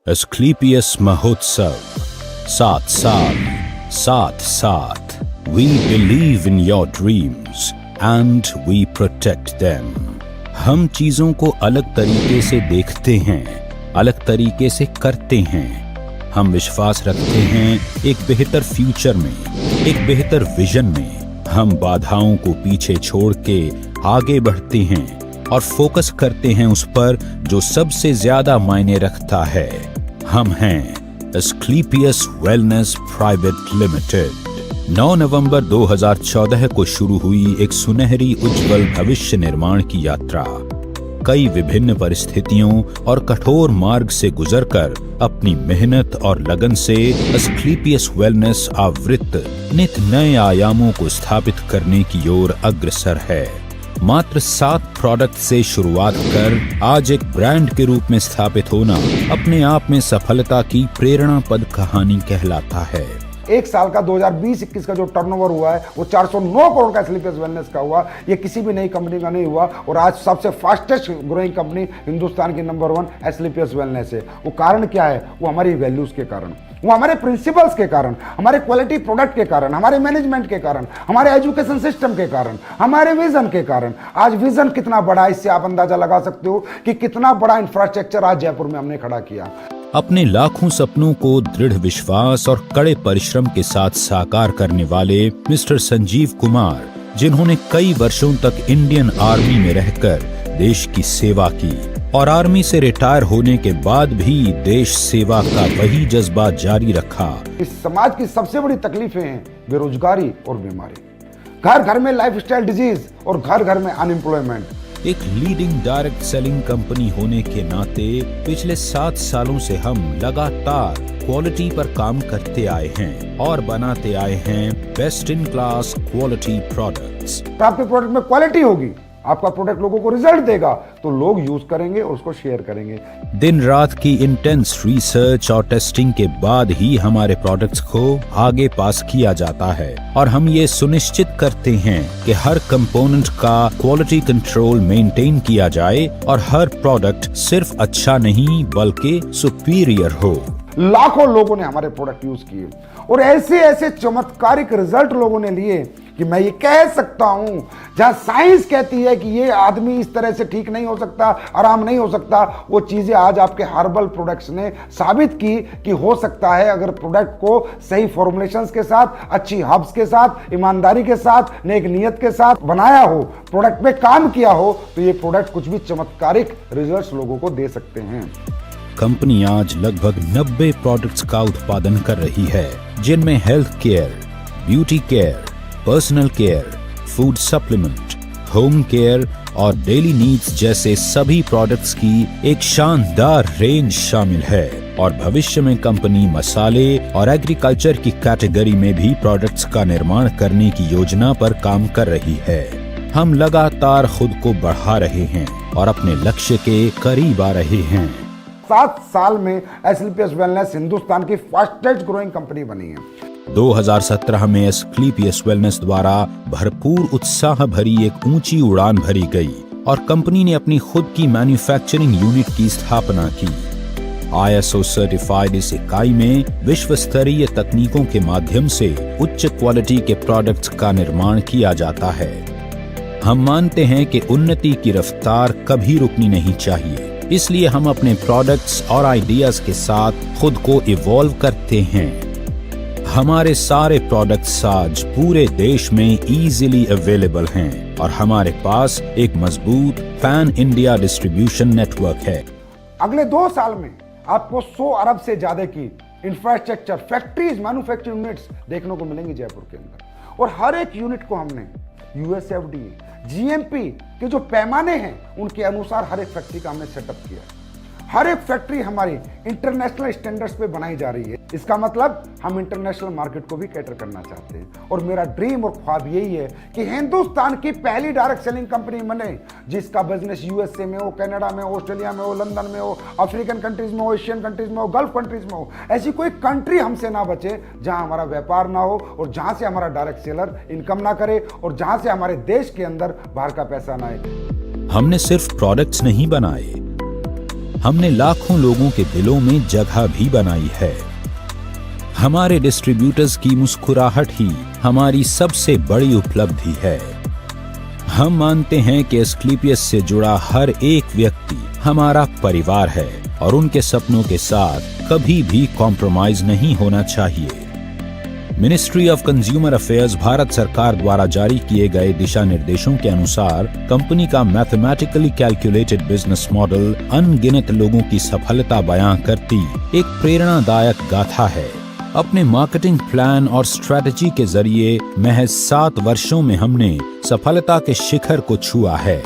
Asclepius महोत्सव 7 साल 7 साथ we believe in your dreams and we protect them. हम चीजों को अलग तरीके से देखते हैं, अलग तरीके से करते हैं। हम विश्वास रखते हैं एक बेहतर फ्यूचर में, एक बेहतर विजन में। हम बाधाओं को पीछे छोड़ के आगे बढ़ते हैं और फोकस करते हैं उस पर जो सबसे ज्यादा मायने रखता है। हम हैं एस्क्लेपियस वेलनेस प्राइवेट लिमिटेड। 9 नवंबर 2014 को शुरू हुई एक सुनहरी उज्जवल भविष्य निर्माण की यात्रा कई विभिन्न परिस्थितियों और कठोर मार्ग से गुजरकर अपनी मेहनत और लगन से एस्क्लेपियस वेलनेस आवृत्त नित नए आयामों को स्थापित करने की ओर अग्रसर है। मात्र 7 प्रोडक्ट से शुरुआत कर आज एक ब्रांड के रूप में स्थापित होना अपने आप में सफलता की प्रेरणापद कहानी कहलाता है। एक साल का 2020-21 का जो टर्नओवर हुआ है वो 409 करोड़ का एस्क्लेपियस वेलनेस का हुआ। ये किसी भी नई कंपनी का नहीं हुआ और आज सबसे फास्टेस्ट ग्रोइंग कंपनी हिंदुस्तान की नंबर 1 एस्क्लेपियस वेलनेस है। वो कारण क्या है? वो हमारी वैल्यूज के कारण, वो हमारे प्रिंसिपल्स के कारण, हमारे क्वालिटी प्रोडक्ट के कारण, हमारे मैनेजमेंट के कारण, हमारे एजुकेशन सिस्टम के कारण, हमारे विजन के कारण। आज विजन कितना बड़ा है इससे आप अंदाजा लगा सकते हो कि कितना बड़ा इंफ्रास्ट्रक्चर आज जयपुर में हमने खड़ा किया। अपने लाखों सपनों को दृढ़ विश्वास और कड़े परिश्रम के साथ साकार करने वाले मिस्टर संजीव कुमार, जिन्होंने कई वर्षों तक इंडियन आर्मी में रहकर देश की सेवा की और आर्मी से रिटायर होने के बाद भी देश सेवा का वही जज्बा जारी रखा। इस समाज की सबसे बड़ी तकलीफें हैं बेरोजगारी और बीमारी, घर घर में लाइफस्टाइल डिजीज और घर घर में अनएम्प्लॉयमेंट। एक लीडिंग डायरेक्ट सेलिंग कंपनी होने के नाते पिछले 7 सालों से हम लगातार क्वालिटी पर काम करते आए हैं और बनाते आए हैं best in class quality products. आपके प्रोडक्ट में क्वालिटी होगी, आपका प्रोडक्ट लोगों को रिजल्ट देगा तो लोग यूज करेंगे और उसको शेयर करेंगे। दिन रात की इंटेंस रिसर्च और टेस्टिंग के बाद ही हमारे प्रोडक्ट्स को आगे पास किया जाता है और हम ये सुनिश्चित करते हैं कि हर कंपोनेंट का क्वालिटी कंट्रोल मेंटेन किया जाए और हर प्रोडक्ट सिर्फ अच्छा नहीं बल्कि सुपीरियर हो। लाखों लोगों ने हमारे प्रोडक्ट यूज किए और ऐसे ऐसे चमत्कारिक रिजल्ट लोगों ने लिए कि मैं ये कह सकता हूं, जहां साइंस कहती है कि ये आदमी इस तरह से ठीक नहीं हो सकता, आराम नहीं हो सकता, वो चीजें आज आपके हर्बल प्रोडक्ट्स ने साबित की कि हो सकता है अगर प्रोडक्ट को सही फॉर्मुलेशंस के साथ, अच्छी हर्ब्स के साथ, ईमानदारी के साथ, नेक नियत के साथ बनाया हो, प्रोडक्ट पे काम किया हो, तो ये प्रोडक्ट कुछ भी चमत्कारिक रिजल्ट्स लोगों को दे सकते हैं। कंपनी आज लगभग 90 प्रोडक्ट्स का उत्पादन कर रही है, जिनमें health care, beauty care, personal care, food supplement, home care और डेली नीड्स जैसे सभी प्रोडक्ट्स की एक शानदार रेंज शामिल है। और भविष्य में कंपनी मसाले और एग्रीकल्चर की कैटेगरी में भी प्रोडक्ट्स का निर्माण करने की योजना पर काम कर रही है। हम लगातार खुद को बढ़ा रहे हैं और अपने लक्ष्य के करीब आ रहे हैं। 7 साल में एस्क्लेपियस वेलनेस हिंदुस्तान की फास्टेस्ट ग्रोइंग कंपनी बनी है। 2017 में एस्क्लेपियस वेलनेस द्वारा भरपूर उत्साह भरी एक ऊंची उड़ान भरी गई और कंपनी ने अपनी खुद की मैन्युफैक्चरिंग यूनिट की स्थापना की। ISO सर्टिफाइड इस इकाई में विश्व स्तरीय तकनीकों के माध्यम से उच्च क्वालिटी के प्रोडक्ट्स का निर्माण किया जाता है। हम मानते हैं कि उन्नति की रफ्तार कभी रुकनी नहीं चाहिए, इसलिए हम अपने प्रोडक्ट्स और आइडियाज के साथ खुद को इवॉल्व करते हैं। हमारे सारे प्रोडक्ट्स आज पूरे देश में इजीली अवेलेबल हैं और हमारे पास एक मजबूत पैन इंडिया डिस्ट्रीब्यूशन नेटवर्क है। अगले 2 साल में आपको 100 अरब से ज्यादा की इंफ्रास्ट्रक्चर, फैक्ट्रीज, मैन्युफैक्चरिंग यूनिट्स देखने को मिलेंगी जयपुर के अंदर और हर एक यूनिट को हमने USFDA, GMP के जो पैमाने हैं उनके अनुसार हर एक फैक्ट्री का हमने सेटअप किया। हर एक फैक्ट्री हमारी इंटरनेशनल स्टैंडर्ड्स पे बनाई जा रही है। इसका मतलब हम इंटरनेशनल मार्केट को भी कैटर करना चाहते हैं और मेरा ड्रीम और ख्वाब यही है कि हिंदुस्तान की पहली डायरेक्ट सेलिंग कंपनी बने जिसका बिजनेस USA में हो, कनाडा में हो, ऑस्ट्रेलिया में हो, लंदन में हो, अफ्रीकन कंट्रीज में हो, एशियन कंट्रीज में हो, गल्फ कंट्रीज में हो। ऐसी कोई कंट्री हमसे ना बचे जहां हमारा व्यापार ना हो और जहां से हमारा डायरेक्ट सेलर इनकम ना करे और जहां से हमारे देश के अंदर बाहर का पैसा ना आए। हमने सिर्फ प्रोडक्ट्स नहीं बनाए, हमने लाखों लोगों के दिलों में जगह भी बनाई है। हमारे डिस्ट्रीब्यूटर्स की मुस्कुराहट ही हमारी सबसे बड़ी उपलब्धि है। हम मानते हैं कि एस्क्लेपियस से जुड़ा हर एक व्यक्ति हमारा परिवार है और उनके सपनों के साथ कभी भी कॉम्प्रोमाइज नहीं होना चाहिए। Ministry of consumer affairs Bharat सरकार द्वारा जारी किए गए दिशा निर्देशों के अनुसार कंपनी का मैथमेटिकली कैलकुलेटेड बिजनेस मॉडल अनगिनत लोगों की सफलता बयां करती एक प्रेरणादायक गाथा है। अपने मार्केटिंग प्लान और स्ट्रेटजी के जरिए महज 7 वर्षों में हमने सफलता के शिखर को छुआ है।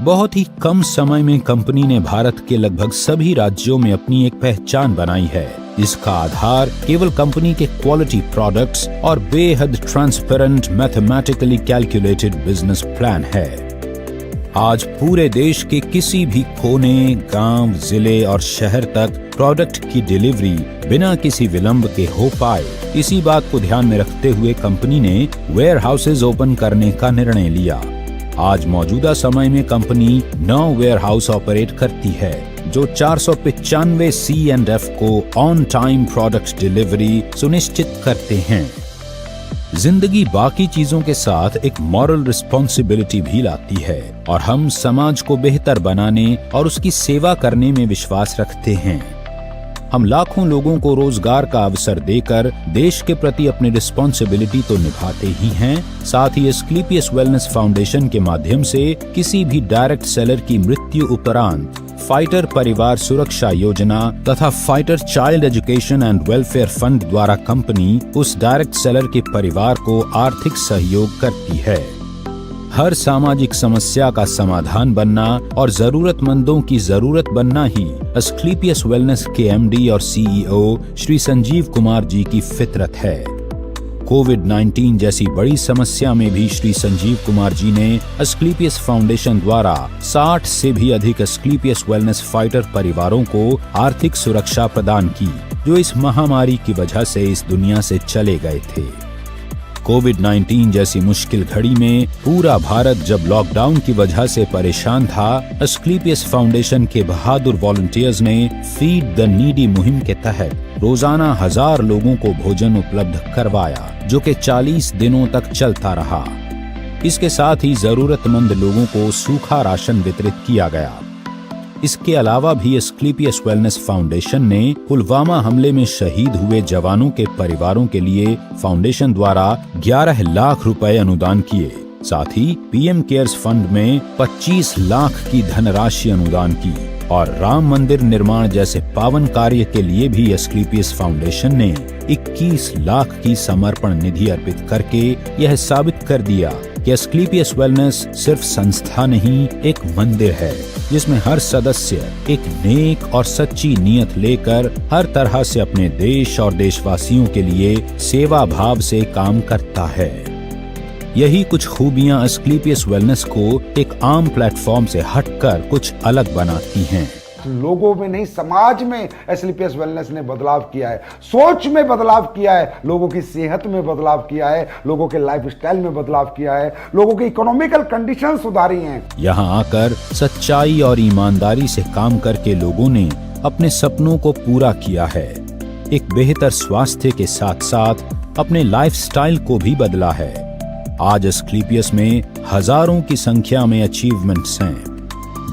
बहुत ही कम समय में कंपनी ने भारत के लगभग सभी राज्यों में अपनी एक पहचान बनाई है। इसका आधार केवल कंपनी के क्वालिटी प्रोडक्ट्स और बेहद transparent mathematically calculated business plan है। आज पूरे देश के किसी भी कोने, गांव, जिले और शहर तक प्रोडक्ट की डिलीवरी बिना किसी विलंब के हो पाए, इसी बात को ध्यान में रखते हुए कंपनी ने वेयर हाउसेज ओपन करने का निर्णय लिया। आज मौजूदा समय में कंपनी 9 वेयर हाउस ऑपरेट करती है जो 495 C&F को ऑन टाइम प्रोडक्ट डिलीवरी सुनिश्चित करते हैं। जिंदगी बाकी चीजों के साथ एक मॉरल रिस्पॉन्सिबिलिटी भी लाती है और हम समाज को बेहतर बनाने और उसकी सेवा करने में विश्वास रखते हैं। हम लाखों लोगों को रोजगार का अवसर देकर देश के प्रति अपनी रिस्पॉन्सिबिलिटी तो निभाते ही हैं, साथ ही एस्क्लेपियस वेलनेस फाउंडेशन के माध्यम से किसी भी डायरेक्ट सेलर की मृत्यु उपरांत फाइटर परिवार सुरक्षा योजना तथा fighter child education and welfare fund द्वारा कंपनी उस डायरेक्ट सेलर के परिवार को आर्थिक सहयोग करती है। हर सामाजिक समस्या का समाधान बनना और जरूरतमंदों की जरूरत बनना ही एस्क्लेपियस वेलनेस के MD और CEO श्री संजीव कुमार जी की फितरत है। कोविड-19 जैसी बड़ी समस्या में भी श्री संजीव कुमार जी ने एस्क्लेपियस फाउंडेशन द्वारा 60 से भी अधिक एस्क्लेपियस वेलनेस फाइटर परिवारों को आर्थिक सुरक्षा प्रदान की, जो इस महामारी की वजह से इस दुनिया से चले गए थे। कोविड-19 जैसी मुश्किल घड़ी में पूरा भारत जब लॉकडाउन की वजह से परेशान था, एस्क्लेपियस फाउंडेशन के बहादुर वॉलंटियर्स ने फीड द नीडी मुहिम के तहत रोजाना 1000 लोगों को भोजन उपलब्ध करवाया, जो कि 40 दिनों तक चलता रहा। इसके साथ ही जरूरतमंद लोगों को सूखा राशन वितरित किया गया। इसके अलावा भी एस्क्लेपियस वेलनेस फाउंडेशन ने पुलवामा हमले में शहीद हुए जवानों के परिवारों के लिए फाउंडेशन द्वारा 11 लाख रुपए अनुदान किए। साथ ही PM केयर्स फंड में 25 लाख की धनराशि अनुदान की और राम मंदिर निर्माण जैसे पावन कार्य के लिए भी एस्क्लेपियस फाउंडेशन ने 21 लाख की समर्पण निधि अर्पित करके यह साबित कर दिया कि एस्क्लेपियस वेलनेस सिर्फ संस्था नहीं, एक मंदिर है जिसमें हर सदस्य एक नेक और सच्ची नीयत लेकर हर तरह से अपने देश और देशवासियों के लिए सेवा भाव से काम करता है। यही कुछ खूबियां एस्क्लेपियस वेलनेस को एक आम प्लेटफॉर्म से हटकर कुछ अलग बनाती हैं। लोगों में नहीं, समाज में एस्क्लेपियस वेलनेस ने बदलाव किया है, सोच में बदलाव किया है, लोगों की सेहत में बदलाव किया है, लोगों के लाइफस्टाइल में बदलाव किया है, लोगों की इकोनॉमिकल कंडीशन सुधारी हैं। यहाँ आकर सच्चाई और ईमानदारी से काम करके लोगों ने अपने सपनों को पूरा किया है। एक बेहतर स्वास्थ्य के साथ साथ अपने लाइफस्टाइल को भी बदला है। आज एस्क्लेपियस में हजारों की संख्या में अचीवमेंट्स हैं।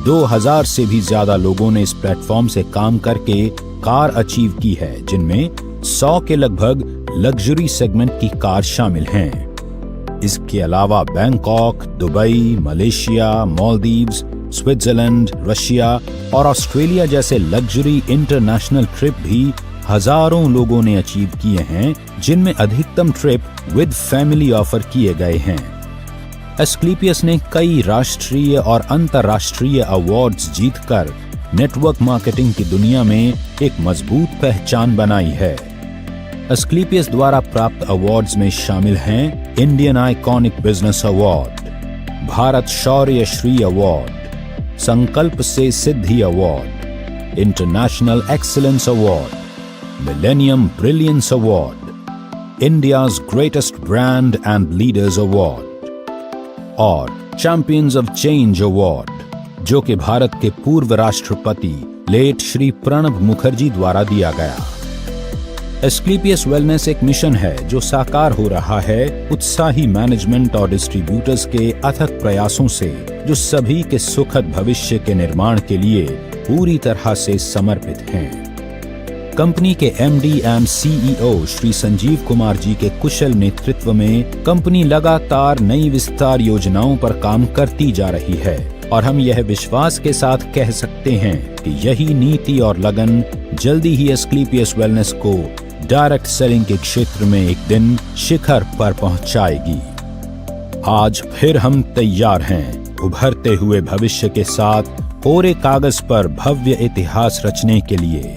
2000 से भी ज्यादा लोगों ने इस प्लेटफॉर्म से काम करके कार अचीव की है, जिनमें 100 के लगभग लग्जरी सेगमेंट की कार शामिल हैं। इसके अलावा Bangkok, Dubai, Malaysia, Maldives, Switzerland, Russia और ऑस्ट्रेलिया जैसे लग्जरी इंटरनेशनल ट्रिप भी हजारों लोगों ने अचीव किए हैं, जिनमें अधिकतम ट्रिप विद फैमिली ऑफर किए गए हैं। एस्क्लेपियस ने कई राष्ट्रीय और अंतर्राष्ट्रीय अवार्ड्स जीतकर नेटवर्क मार्केटिंग की दुनिया में एक मजबूत पहचान बनाई है। एस्क्लेपियस द्वारा प्राप्त अवार्ड्स में शामिल हैं Indian iconic business award, Bharat Shaurya Shri award, संकल्प से सिद्धि award, international excellence award, millennium brilliance award, India's greatest brand and leaders award और चैंपियंस ऑफ चेंज अवार्ड, जो कि भारत के पूर्व राष्ट्रपति लेट श्री प्रणब मुखर्जी द्वारा दिया गया। एस्क्लेपियस वेलनेस एक मिशन है जो साकार हो रहा है उत्साही मैनेजमेंट और डिस्ट्रीब्यूटर्स के अथक प्रयासों से, जो सभी के सुखद भविष्य के निर्माण के लिए पूरी तरह से समर्पित हैं। कंपनी के MD and CEO Shri Sanjeev Kumar ji के कुशल नेतृत्व में कंपनी लगातार नई विस्तार योजनाओं पर काम करती जा रही है और हम यह विश्वास के साथ कह सकते हैं कि यही नीति और लगन जल्दी ही एस्क्लेपियस वेलनेस को डायरेक्ट सेलिंग के क्षेत्र में एक दिन शिखर पर पहुंचाएगी। आज फिर हम तैयार हैं उभरते हुए भविष्य के साथ कोरे कागज पर भव्य इतिहास रचने के लिए।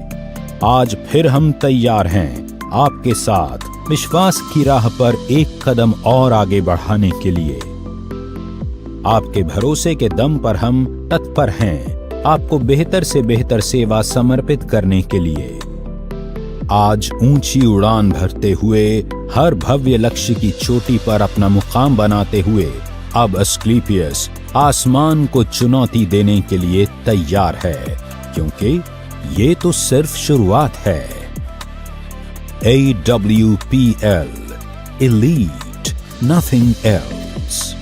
आज फिर हम तैयार हैं आपके साथ विश्वास की राह पर एक कदम और आगे बढ़ाने के लिए। आपके भरोसे के दम पर हम तत्पर हैं आपको बेहतर से बेहतर सेवा समर्पित करने के लिए। आज ऊंची उड़ान भरते हुए हर भव्य लक्ष्य की चोटी पर अपना मुकाम बनाते हुए अब एस्क्लेपियस आसमान को चुनौती देने के लिए तैयार है, क्योंकि ये तो सिर्फ शुरुआत है। AWPL, Elite, nothing else.